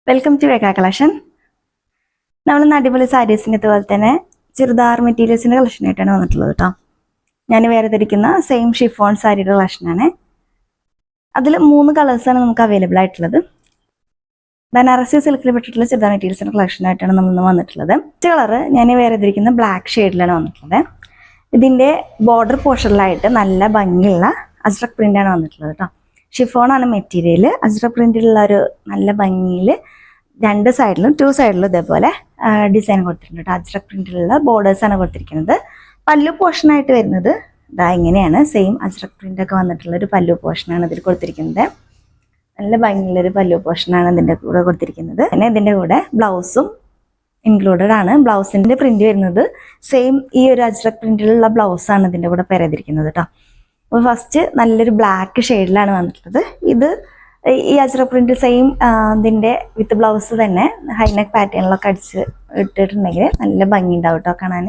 Welcome to വേക്ക collection. നമ്മൾ അടിപൊളി സാരീസിൻ്റെ അതുപോലെ തന്നെ ചുരിദാർ മെറ്റീരിയൽസിൻ്റെ കളക്ഷനായിട്ടാണ് വന്നിട്ടുള്ളത് കേട്ടോ. ഞാൻ വേറെ ധരിക്കുന്ന സെയിം ഷിഫോൺ സാരിയുടെ കളക്ഷനാണ്. അതിൽ 3 കളേഴ്സാണ് നമുക്ക് അവൈലബിൾ ആയിട്ടുള്ളത്. ബനാറസി സിൽക്കിൽ പെട്ടിട്ടുള്ള ചുരിദാർ മെറ്റീരിയൽസിൻ്റെ കളക്ഷനായിട്ടാണ് നമ്മളിന്ന് വന്നിട്ടുള്ളത്. ഫസ്റ്റ് കളറ് ഞാൻ വേറെ ധരിക്കുന്ന ബ്ലാക്ക് ഷെയ്ഡിലാണ് വന്നിട്ടുള്ളത്. ഇതിൻ്റെ ബോർഡർ പോർഷനിലായിട്ട് നല്ല ഭംഗിയുള്ള അജ്രക് പ്രിൻ്റാണ് വന്നിട്ടുള്ളത് കേട്ടോ. ഷിഫോണാണ് മെറ്റീരിയൽ. അജ്രക് പ്രിൻ്റിലുള്ള ഒരു നല്ല ഭംഗിയിൽ 2 സൈഡിലും 2 സൈഡിലും ഇതേപോലെ ഡിസൈൻ കൊടുത്തിട്ടുണ്ട് കേട്ടോ. അജ്രക് പ്രിൻ്റിലുള്ള ബോർഡേഴ്സാണ് കൊടുത്തിരിക്കുന്നത്. പല്ലു പോർഷനായിട്ട് വരുന്നത് ഇതാ ഇങ്ങനെയാണ്. സെയിം അജ്രക് പ്രിൻ്റൊക്കെ വന്നിട്ടുള്ള ഒരു പല്ലു പോർഷനാണ് ഇതിൽ കൊടുത്തിരിക്കുന്നത്. നല്ല ഭംഗിയുള്ളൊരു പല്ലു പോർഷനാണ് ഇതിൻ്റെ കൂടെ കൊടുത്തിരിക്കുന്നത്. പിന്നെ ഇതിൻ്റെ കൂടെ ബ്ലൗസും ഇൻക്ലൂഡഡ് ആണ്. ബ്ലൗസിൻ്റെ പ്രിൻ്റ് വരുന്നത് സെയിം ഈ ഒരു അജ്രക് പ്രിൻ്റിലുള്ള ബ്ലൗസാണ് ഇതിൻ്റെ കൂടെ പെരതിരിക്കുന്നത് കേട്ടോ. അപ്പോൾ ഫസ്റ്റ് നല്ലൊരു ബ്ലാക്ക് ഷെയ്ഡിലാണ് വന്നിട്ടുള്ളത്. ഇത് ഈ അജ്രക് പ്രിൻ്റ് സെയിം ഇതിൻ്റെ വിത്ത് ബ്ലൗസ് തന്നെ ഹൈനെക്ക് പാറ്റേണിലൊക്കെ അടിച്ച് ഇട്ടിട്ടുണ്ടെങ്കിൽ നല്ല ഭംഗി ഉണ്ടാവും കേട്ടോ കാണാൻ.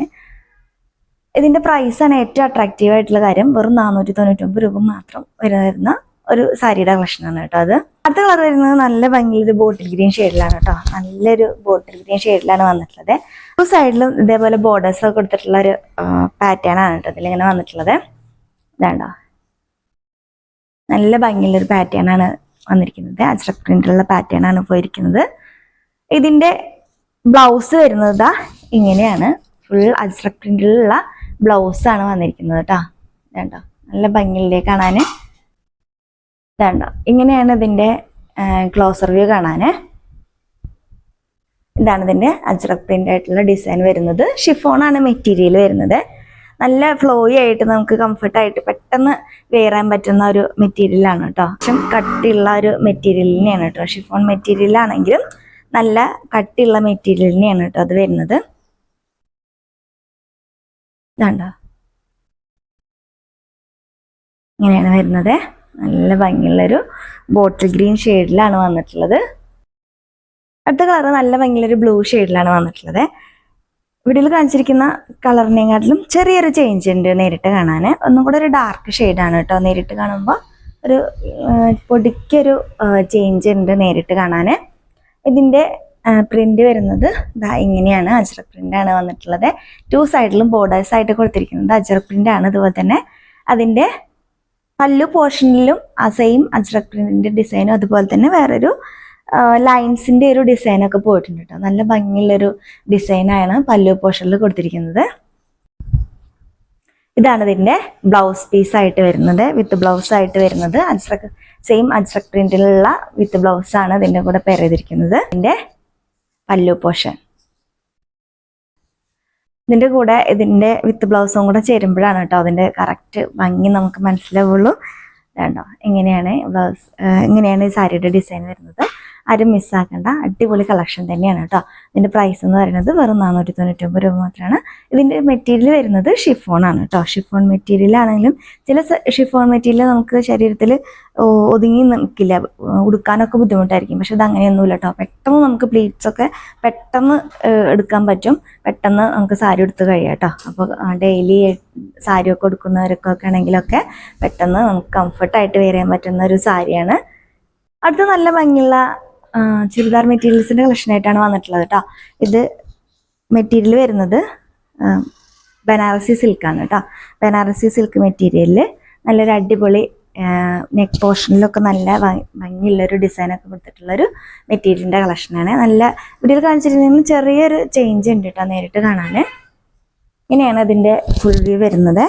ഇതിൻ്റെ പ്രൈസാണ് ഏറ്റവും അട്രാക്റ്റീവ് ആയിട്ടുള്ള കാര്യം. വെറും 499 രൂപ മാത്രം വരുന്ന ഒരു സാരിയുടെ കളക്ഷനാണ് കേട്ടോ. അത് അടുത്ത കളർ വരുന്നത് നല്ല ഭംഗിയിലൊരു ബോട്ടിൽ ഗ്രീൻ ഷെയ്ഡിലാണ് കേട്ടോ. നല്ലൊരു ബോട്ടിൽ ഗ്രീൻ ഷെയ്ഡിലാണ് വന്നിട്ടുള്ളത്. ഒരു സൈഡിലും ഇതേപോലെ ബോർഡേഴ്സ് ഒക്കെ കൊടുത്തിട്ടുള്ള ഒരു പാറ്റേൺ ആണ് കേട്ടോ ഇതിലിങ്ങനെ വന്നിട്ടുള്ളത്. ഇതാണ്ടോ നല്ല ഭംഗിയുള്ളൊരു പാറ്റേൺ ആണ് വന്നിരിക്കുന്നത്. അജ്രക് പ്രിന്റിലുള്ള പാറ്റേൺ ആണ് പോയിരിക്കുന്നത്. ഇതിൻ്റെ ബ്ലൗസ് വരുന്നത് ഇങ്ങനെയാണ്. ഫുൾ അജ്രക് പ്രിന്റിലുള്ള ബ്ലൗസാണ് വന്നിരിക്കുന്നത് കേട്ടോ. ഇതാണ്ടോ നല്ല ഭംഗിയിലേ കാണാൻ. ഇതാണ്ടോ ഇങ്ങനെയാണ് ഇതിൻ്റെ ക്ലോസർ വ്യൂ കാണാൻ. ഇതാണ് ഇതിൻ്റെ അജ്രക് പ്രിന്റ് ആയിട്ടുള്ള ഡിസൈൻ വരുന്നത്. ഷിഫോണാണ് മെറ്റീരിയൽ വരുന്നത്. നല്ല ഫ്ലോയി ആയിട്ട് നമുക്ക് കംഫർട്ടായിട്ട് പെട്ടെന്ന് വെയറാൻ പറ്റുന്ന ഒരു മെറ്റീരിയലാണ് കേട്ടോ. പക്ഷെ കട്ടിയുള്ള ഒരു മെറ്റീരിയൽ തന്നെയാണ് കേട്ടോ. ഷിഫോൺ മെറ്റീരിയലാണെങ്കിലും നല്ല കട്ടിയുള്ള മെറ്റീരിയൽ തന്നെയാണ് കേട്ടോ അത് വരുന്നത്. ഇതാണ്ടോ ഇങ്ങനെയാണ് വരുന്നത്. നല്ല ഭംഗിയുള്ളൊരു ബോട്ടിൽ ഗ്രീൻ ഷെയ്ഡിലാണ് വന്നിട്ടുള്ളത്. അടുത്ത കളർ നല്ല ഭംഗിയുള്ളൊരു ബ്ലൂ ഷെയ്ഡിലാണ് വന്നിട്ടുള്ളത്. വീഡിയോയിൽ കാണിച്ചിരിക്കുന്ന കളറിനെക്കാട്ടിലും ചെറിയൊരു ചേഞ്ച് ഉണ്ട് നേരിട്ട് കാണാൻ. ഒന്നും കൂടെ ഒരു ഡാർക്ക് ഷെയ്ഡാണ് കേട്ടോ. നേരിട്ട് കാണുമ്പോൾ ഒരു പൊടിക്കൊരു ചേഞ്ച് ഉണ്ട് നേരിട്ട് കാണാൻ. ഇതിൻ്റെ പ്രിന്റ് വരുന്നത് ഇതാ ഇങ്ങനെയാണ്. അജ്രക് പ്രിൻ്റാണ് വന്നിട്ടുള്ളത്. 2 സൈഡിലും ബോർഡേഴ്സ് ആയിട്ട് കൊടുത്തിരിക്കുന്നത് അജ്രക് പ്രിൻ്റാണ്. അതുപോലെ തന്നെ അതിൻ്റെ പല്ലു പോർഷനിലും ആ സെയിം അജ്രക് പ്രിന്റിൻ്റെ ഡിസൈനും അതുപോലെ തന്നെ വേറൊരു ലൈൻസിൻ്റെ ഒരു ഡിസൈനൊക്കെ പോയിട്ടുണ്ട് കേട്ടോ. നല്ല ഭംഗിയുള്ളൊരു ഡിസൈനാണ് പല്ലു പോർഷനിൽ കൊടുത്തിരിക്കുന്നത്. ഇതാണ് ഇതിൻ്റെ ബ്ലൗസ് പീസായിട്ട് വരുന്നത്. വിത്ത് ബ്ലൗസ് ആയിട്ട് വരുന്നത് സെയിം അജ്രക് പ്രിന്റിലുള്ള വിത്ത് ബ്ലൗസാണ് ഇതിൻ്റെ കൂടെ പെയർ ചെയ്തിരിക്കുന്നത്. ഇതിൻ്റെ പല്ലു പോർഷൻ ഇതിൻ്റെ കൂടെ ഇതിൻ്റെ വിത്ത് ബ്ലൗസും കൂടെ ചേരുമ്പോഴാണ് കേട്ടോ അതിൻ്റെ കറക്റ്റ് ഭംഗി നമുക്ക് മനസ്സിലാവുള്ളൂ. വേണ്ടോ ഇങ്ങനെയാണ് ബ്ലൗസ്, ഇങ്ങനെയാണ് ഈ സാരിയുടെ ഡിസൈൻ വരുന്നത്. ആരും മിസ്സാക്കേണ്ട അടിപൊളി കളക്ഷൻ തന്നെയാണ് കേട്ടോ. ഇതിൻ്റെ പ്രൈസ് എന്ന് പറയുന്നത് വെറും 499 രൂപ മാത്രമാണ്. ഇതിൻ്റെ മെറ്റീരിയൽ വരുന്നത് ഷിഫോണാണ് കേട്ടോ. ഷിഫോൺ മെറ്റീരിയൽ ആണെങ്കിലും ചില ഷിഫോൺ മെറ്റീരിയൽ നമുക്ക് ശരീരത്തിൽ ഒതുങ്ങി നിൽക്കില്ല, ഉടുക്കാനൊക്കെ ബുദ്ധിമുട്ടായിരിക്കും. പക്ഷെ ഇത് അങ്ങനെയൊന്നുമില്ല കേട്ടോ. പെട്ടെന്ന് നമുക്ക് പ്ലീറ്റ്സ് ഒക്കെ പെട്ടെന്ന് എടുക്കാൻ പറ്റും. പെട്ടെന്ന് നമുക്ക് സാരി എടുത്ത് കഴിയാം കേട്ടോ. അപ്പോൾ ഡെയിലി സാരിയൊക്കെ എടുക്കുന്നവർക്കൊക്കെ ആണെങ്കിലൊക്കെ പെട്ടെന്ന് നമുക്ക് കംഫർട്ടായിട്ട് വെയർ ചെയ്യാൻ പറ്റുന്ന ഒരു സാരിയാണ്. അടുത്ത നല്ല ഭംഗിയുള്ള ചുരിദാർ മെറ്റീരിയൽസിൻ്റെ കളക്ഷനായിട്ടാണ് വന്നിട്ടുള്ളത് കേട്ടോ. ഇത് മെറ്റീരിയൽ വരുന്നത് ബനാറസി സിൽക്കാണ് കേട്ടോ. ബനാറസി സിൽക്ക് മെറ്റീരിയലിൽ നല്ലൊരു അടിപൊളി നെക്ക് പോർഷനിലൊക്കെ നല്ല ഭംഗിയുള്ളൊരു ഡിസൈനൊക്കെ കൊടുത്തിട്ടുള്ളൊരു മെറ്റീരിയലിൻ്റെ കളക്ഷനാണ്. നല്ല വീഡിയോയിൽ കാണിച്ചിട്ടുണ്ടെങ്കിൽ ചെറിയൊരു ചേഞ്ച് ഉണ്ട് കേട്ടോ നേരിട്ട് കാണാൻ. ഇങ്ങനെയാണ് അതിൻ്റെ ഫുൾ വ്യൂ വരുന്നത്.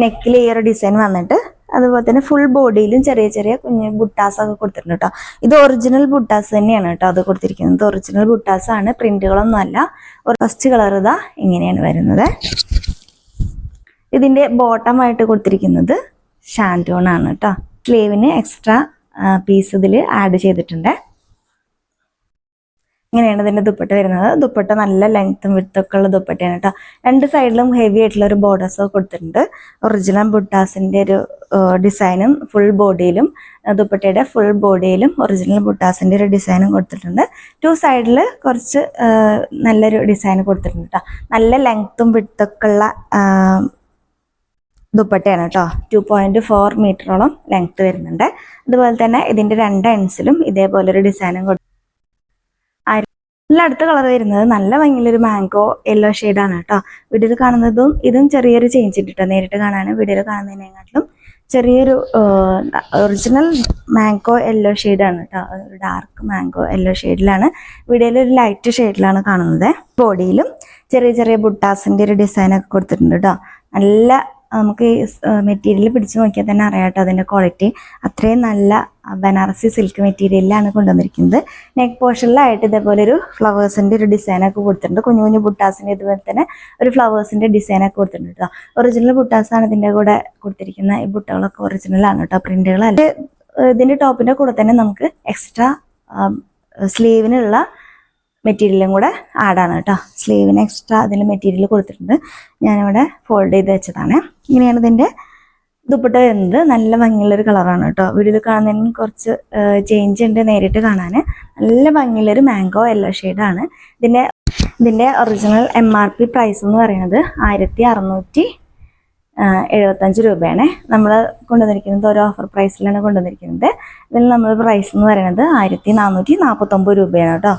നെക്കിൽ ഈ ഒരു ഡിസൈൻ വന്നിട്ട് അതുപോലെ തന്നെ ഫുൾ ബോഡിയിലും ചെറിയ ചെറിയ കുഞ്ഞ് ബുട്ടാസൊക്കെ കൊടുത്തിട്ടുണ്ട് കേട്ടോ. ഇത് ഒറിജിനൽ ബുട്ടാസ് തന്നെയാണ് കേട്ടോ അത് കൊടുത്തിരിക്കുന്നത്. ഒറിജിനൽ ബുട്ടാസാണ്, പ്രിന്റുകളൊന്നും അല്ല. ഫസ്റ്റ് കളർ ഇതാ ഇങ്ങനെയാണ് വരുന്നത്. ഇതിൻ്റെ ബോട്ടമായിട്ട് കൊടുത്തിരിക്കുന്നത് ഷാൻറ്റോൺ ആണ് കേട്ടോ. സ്ലീവിന് എക്സ്ട്രാ പീസ് ഇതിൽ ആഡ് ചെയ്തിട്ടുണ്ട്. ഇങ്ങനെയാണ് ഇതിൻ്റെ ദുപ്പട്ട വരുന്നത്. ദുപ്പട്ട നല്ല ലെങ്ത്തും വിടുത്തൊക്കെ ഉള്ള ദുപ്പട്ടയാണ് കേട്ടോ. 2 സൈഡിലും ഹെവി ആയിട്ടുള്ള ഒരു ബോർഡേഴ്സൊക്കെ കൊടുത്തിട്ടുണ്ട്. ഒറിജിനൽ ബുട്ടാസിൻ്റെ ഒരു ഡിസൈനും ഫുൾ ബോഡിയിലും, ദുപ്പട്ടയുടെ ഫുൾ ബോഡിയിലും ഒറിജിനൽ ബുട്ടാസിൻ്റെ ഒരു ഡിസൈനും കൊടുത്തിട്ടുണ്ട്. 2 സൈഡിൽ കുറച്ച് നല്ലൊരു ഡിസൈൻ കൊടുത്തിട്ടുണ്ട് കേട്ടോ. നല്ല ലെങ്ത്തും വിടുത്തൊക്കെ ഉള്ള ദുപ്പട്ടയാണ് കേട്ടോ. 2.4 മീറ്ററോളം ലെങ്ത്ത് വരുന്നുണ്ട്. അതുപോലെ തന്നെ ഇതിൻ്റെ 2 എൻഡ്സിലും ഇതേപോലൊരു ഡിസൈനും ഇതിൽ അടുത്ത കളർ വരുന്നത് നല്ല ഭംഗിയുള്ളൊരു മാംഗോ യെല്ലോ ഷെയ്ഡാണ് കേട്ടോ. വീഡിയോയിൽ കാണുന്നതും ഇതും ചെറിയൊരു ചേഞ്ച് ഉണ്ട് കേട്ടോ. നേരിട്ട് കാണാൻ വീഡിയോയിൽ കാണുന്നതിനെക്കാട്ടിലും ചെറിയൊരു ഒറിജിനൽ മാംഗോ യെല്ലോ ഷെയ്ഡാണ് കേട്ടോ. ഒരു ഡാർക്ക് മാംഗോ യെല്ലോ ഷെയ്ഡിലാണ്, വീഡിയോയിൽ ഒരു ലൈറ്റ് ഷെയ്ഡിലാണ് കാണുന്നത്. ബോഡിയിലും ചെറിയ ചെറിയ ബുട്ടാസിൻ്റെ ഒരു ഡിസൈനൊക്കെ കൊടുത്തിട്ടുണ്ട് കേട്ടോ. നല്ല നമുക്ക് മെറ്റീരിയൽ പിടിച്ചു നോക്കിയാൽ തന്നെ അറിയാം കേട്ടോ അതിൻ്റെ ക്വാളിറ്റി. അത്രയും നല്ല ബനാറസി സിൽക്ക് മെറ്റീരിയലിലാണ് കൊണ്ടുവന്നിരിക്കുന്നത്. നെക്ക് പോർഷനിലായിട്ട് ഇതേപോലെ ഒരു ഫ്ലവേഴ്സിൻ്റെ ഒരു ഡിസൈനൊക്കെ കൊടുത്തിട്ടുണ്ട്. കുഞ്ഞു കുഞ്ഞു ബുട്ടാസിൻ്റെ ഇതുപോലെ തന്നെ ഒരു ഫ്ലവേഴ്സിൻ്റെ ഡിസൈനൊക്കെ കൊടുത്തിട്ടുണ്ട് കേട്ടോ. ഒറിജിനൽ ബുട്ടാസാണ് ഇതിൻ്റെ കൂടെ കൊടുത്തിരിക്കുന്ന. ഈ ബുട്ടകളൊക്കെ ഒറിജിനലാണ് കേട്ടോ, പ്രിന്റുകളല്ല. ഇതിൻ്റെ ടോപ്പിൻ്റെ കൂടെ തന്നെ നമുക്ക് എക്സ്ട്രാ സ്ലീവിനുള്ള മെറ്റീരിയലും കൂടെ ആഡാണ് കേട്ടോ. സ്ലീവിന് എക്സ്ട്രാ അതിൽ മെറ്റീരിയൽ കൊടുത്തിട്ടുണ്ട്. ഞാനിവിടെ ഫോൾഡ് ചെയ്ത് വെച്ചതാണ്. ഇങ്ങനെയാണ് ഇതിൻ്റെ ദുപ്പട്ട വരുന്നത്. നല്ല ഭംഗിയുള്ളൊരു കളറാണ് കേട്ടോ. വീഡിയോയിൽ കാണുന്നതിന് കുറച്ച് ചേഞ്ച് ഉണ്ട് നേരിട്ട് കാണാൻ. നല്ല ഭംഗിയുള്ളൊരു മാംഗോ യെല്ലോ ഷെയ്ഡാണ്. ഇതിൻ്റെ ഒറിജിനൽ MRP പ്രൈസ് എന്ന് പറയുന്നത് 1675 രൂപയാണ്. നമ്മൾ കൊണ്ടുവന്നിരിക്കുന്നത് ഒരു ഓഫർ പ്രൈസിലാണ് കൊണ്ടുവന്നിരിക്കുന്നത്. ഇതിൽ നമ്മൾ പ്രൈസ് എന്ന് പറയുന്നത് 1449 രൂപയാണ് കേട്ടോ.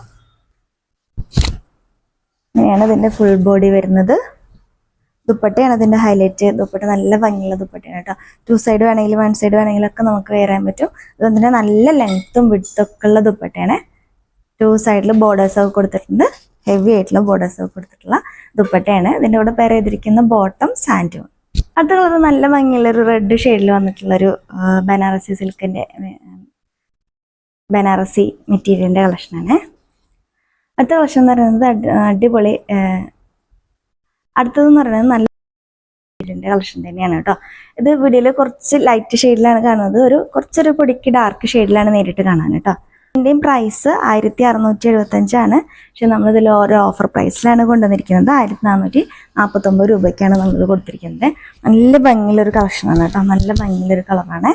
ഇങ്ങനെയാണ് ഇതിൻ്റെ ഫുൾ ബോഡി വരുന്നത്. ദുപ്പട്ടയാണ് ഇതിൻ്റെ ഹൈലൈറ്റ്. ദുപ്പട്ട നല്ല ഭംഗിയുള്ള ദുപ്പട്ടയാണ് കേട്ടോ. 2 സൈഡ് വേണമെങ്കിലും 1 സൈഡ് വേണമെങ്കിലൊക്കെ നമുക്ക് വെയർ ചെയ്യാൻ പറ്റും. ഇതിൻ്റെ നല്ല ലെങ്ത്തും വിഡ്ത്തൊക്കെ ഉള്ള ദുപ്പട്ടയാണ്. 2 സൈഡിൽ ബോർഡേഴ്സൊക്കെ കൊടുത്തിട്ടുണ്ട്. ഹെവി ആയിട്ടുള്ള ബോർഡേഴ്സൊക്കെ കൊടുത്തിട്ടുള്ള ദുപ്പട്ടയാണ്. ഇതിൻ്റെ കൂടെ പെയർ ചെയ്തിരിക്കുന്ന ബോട്ടം സാൻഡൂൺ. അടുത്ത കളർ നല്ല ഭംഗിയുള്ളൊരു റെഡ് ഷെയ്ഡിൽ വന്നിട്ടുള്ളൊരു ബനാറസി സിൽക്കിൻ്റെ ബനാറസി മെറ്റീരിയലിൻ്റെ കളക്ഷനാണ്. അടുത്ത കളക്ഷൻ എന്ന് പറയുന്നത് അടിപൊളി. അടുത്തതെന്ന് പറയുന്നത് നല്ല ഷെയ്ഡിൻ്റെ കളക്ഷൻ തന്നെയാണ് കേട്ടോ. ഇത് വീഡിയോയിൽ കുറച്ച് ലൈറ്റ് ഷെയ്ഡിലാണ് കാണുന്നത്. കുറച്ചൊരു പൊടിക്ക് ഡാർക്ക് ഷെയ്ഡിലാണ് നേരിട്ട് കാണാൻ കേട്ടോ. ഇതിൻ്റെയും പ്രൈസ് 1675 പക്ഷെ നമ്മളിതിൽ ഓരോ ഓഫർ പ്രൈസിലാണ് കൊണ്ടുവന്നിരിക്കുന്നത്. 1449 രൂപയ്ക്കാണ് നമ്മൾ കൊടുത്തിരിക്കുന്നത്. നല്ല ഭംഗിയുള്ളൊരു കളക്ഷനാണ് കേട്ടോ. നല്ല ഭംഗിയുള്ളൊരു കളറാണ്.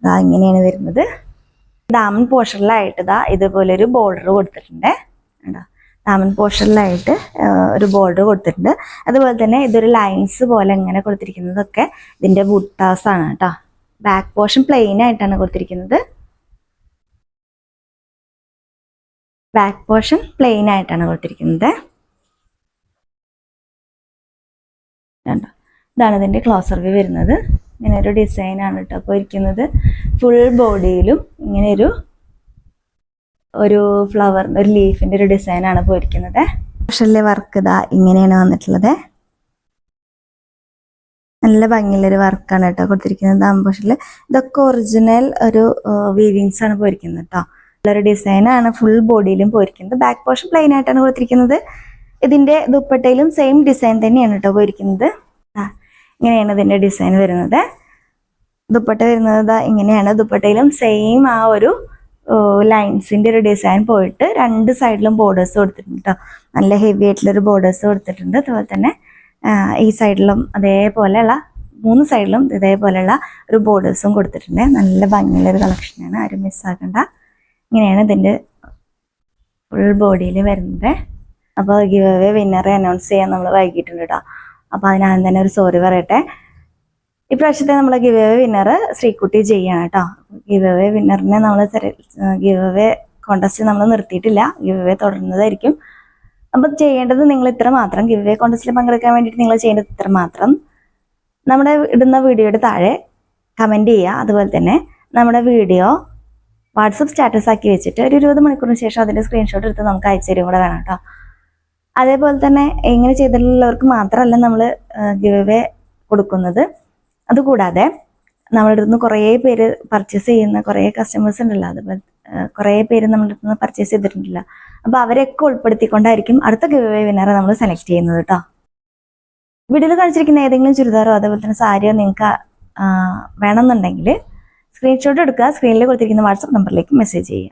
ഇതാ ഇങ്ങനെയാണ് വരുന്നത്. ഡാമൻ പോർഷനിലായിട്ട് ഇതുപോലൊരു ബോർഡർ കൊടുത്തിട്ടുണ്ട് കേട്ടോ. ഡാമൻ പോർഷനിലായിട്ട് ഒരു ബോർഡർ കൊടുത്തിട്ടുണ്ട്. അതുപോലെ തന്നെ ഇതൊരു ലൈൻസ് പോലെ ഇങ്ങനെ കൊടുത്തിരിക്കുന്നതൊക്കെ ഇതിൻ്റെ ബുട്ടാസാണ് കേട്ടോ. ബാക്ക് പോർഷൻ പ്ലെയിൻ ആയിട്ടാണ് കൊടുത്തിരിക്കുന്നത്. ബാക്ക് പോർഷൻ പ്ലെയിൻ ആയിട്ടാണ് കൊടുത്തിരിക്കുന്നത്. ഇതാണ് ഇതിൻ്റെ ക്ലോസർ വ്യൂ വരുന്നത്. ഇങ്ങനെ ഒരു ഡിസൈനാണ് കേട്ടോ അപ്പോൾ ഇരിക്കുന്നത്. ഫുൾ ബോഡിയിലും ഇങ്ങനെ ഒരു ഫ്ലവർ ഒരു ലീഫിൻ്റെ ഒരു ഡിസൈനാണ് പോയിരിക്കുന്നത്. പോർഷനിലെ വർക്ക് ഇങ്ങനെയാണ് വന്നിട്ടുള്ളത്. നല്ല ഭംഗിയുള്ളൊരു വർക്കാണ് കേട്ടോ കൊടുത്തിരിക്കുന്നത്. ആംബോഷനിൽ ഇതൊക്കെ ഒറിജിനൽ ഒരു വീവിങ്സ് ആണ് പോയിരിക്കുന്നത് കേട്ടോ. ഒരു ഡിസൈനാണ് ഫുൾ ബോഡിയിലും പോയിരിക്കുന്നത്. ബാക്ക് പോർഷൻ പ്ലെയിൻ ആയിട്ടാണ് കൊടുത്തിരിക്കുന്നത്. ഇതിൻ്റെ ദുപ്പട്ടയിലും സെയിം ഡിസൈൻ തന്നെയാണ് കേട്ടോ പോയിരിക്കുന്നത്. ഇങ്ങനെയാണ് ഇതിൻ്റെ ഡിസൈൻ വരുന്നത്. ദുപ്പട്ട വരുന്നത് ഇങ്ങനെയാണ്. ദുപ്പട്ടയിലും സെയിം ആ ഒരു ലൈൻസിൻ്റെ ഒരു ഡിസൈൻ പോയിട്ട് 2 സൈഡിലും ബോർഡേഴ്സ് കൊടുത്തിട്ടുണ്ട് കേട്ടോ. നല്ല ഹെവി ആയിട്ടുള്ളൊരു ബോർഡേഴ്സ് കൊടുത്തിട്ടുണ്ട്. അതുപോലെ തന്നെ ഈ സൈഡിലും അതേപോലെയുള്ള 3 സൈഡിലും ഇതേപോലെയുള്ള ഒരു ബോർഡേഴ്സും കൊടുത്തിട്ടുണ്ട്. നല്ല ഭംഗിയുള്ളൊരു കളക്ഷനാണ്, ആരും മിസ്സാക്കണ്ട. ഇങ്ങനെയാണ് ഇതിൻ്റെ ഫുൾ ബോഡിയിൽ വരുന്നത്. അപ്പോൾ ഗിവ് അവേ വിന്നറെ അനൗൺസ് ചെയ്യാൻ നമ്മൾ വൈകിട്ടുണ്ട് കേട്ടോ. അപ്പോൾ അതിനാദ്യം തന്നെ ഒരു സോറി പറയട്ടെ. ഇപ്രാവശ്യത്തെ നമ്മൾ ഗിവ് അവേ വിന്നർ ശ്രീകുട്ടി ചെയ്യാണ് കേട്ടോ. ഗിവ് അവേ വിന്നറിനെ നമ്മൾ ഗിവ് അവേ കോൺടെസ്റ്റ് നമ്മൾ നിർത്തിയിട്ടില്ല. Give away തുടരുന്നതായിരിക്കും. അപ്പം ചെയ്യേണ്ടത് നിങ്ങൾ ഇത്ര മാത്രം. ഗിവ് അവേ കോൺടെസ്റ്റിൽ പങ്കെടുക്കാൻ വേണ്ടിയിട്ട് നിങ്ങൾ ചെയ്യേണ്ടത് ഇത്ര മാത്രം. നമ്മുടെ ഇടുന്ന വീഡിയോയുടെ താഴെ കമൻറ്റ് ചെയ്യുക. അതുപോലെ തന്നെ നമ്മുടെ വീഡിയോ വാട്സപ്പ് സ്റ്റാറ്റസ് ആക്കി വെച്ചിട്ട് ഒരു 20 മണിക്കൂറിന് ശേഷം അതിൻ്റെ സ്ക്രീൻഷോട്ട് എടുത്ത് നമുക്ക് അയച്ചു തരും കൂടെ വേണം കേട്ടോ. അതേപോലെ തന്നെ ഇങ്ങനെ ചെയ്തിട്ടുള്ളവർക്ക് മാത്രമല്ല നമ്മൾ ഗിവ് അവേ കൊടുക്കുന്നത്. അതുകൂടാതെ നമ്മളുടെ അടുത്ത് നിന്ന് കുറേ പേര് പർച്ചേസ് ചെയ്യുന്ന കുറേ കസ്റ്റമേഴ്സ് ഉണ്ടല്ലോ. അതുപോലെ കുറേ പേര് നമ്മുടെ അടുത്ത് നിന്ന് പർച്ചേസ് ചെയ്തിട്ടുണ്ടല്ല. അപ്പോൾ അവരെയൊക്കെ ഉൾപ്പെടുത്തിക്കൊണ്ടായിരിക്കും അടുത്ത ഗിവ് അവേ വിന്നറെ നമ്മൾ സെലക്ട് ചെയ്യുന്നത് കേട്ടോ. വീഡിയോയിൽ കാണിച്ചിരിക്കുന്ന ഏതെങ്കിലും ചുരിദാറോ അതേപോലെ തന്നെ സാരിയോ നിങ്ങൾക്ക് വേണമെന്നുണ്ടെങ്കിൽ സ്ക്രീൻഷോട്ട് എടുക്കുക. സ്ക്രീനിൽ കൊടുത്തിരിക്കുന്ന വാട്സപ്പ് നമ്പറിലേക്ക് മെസ്സേജ് ചെയ്യുക.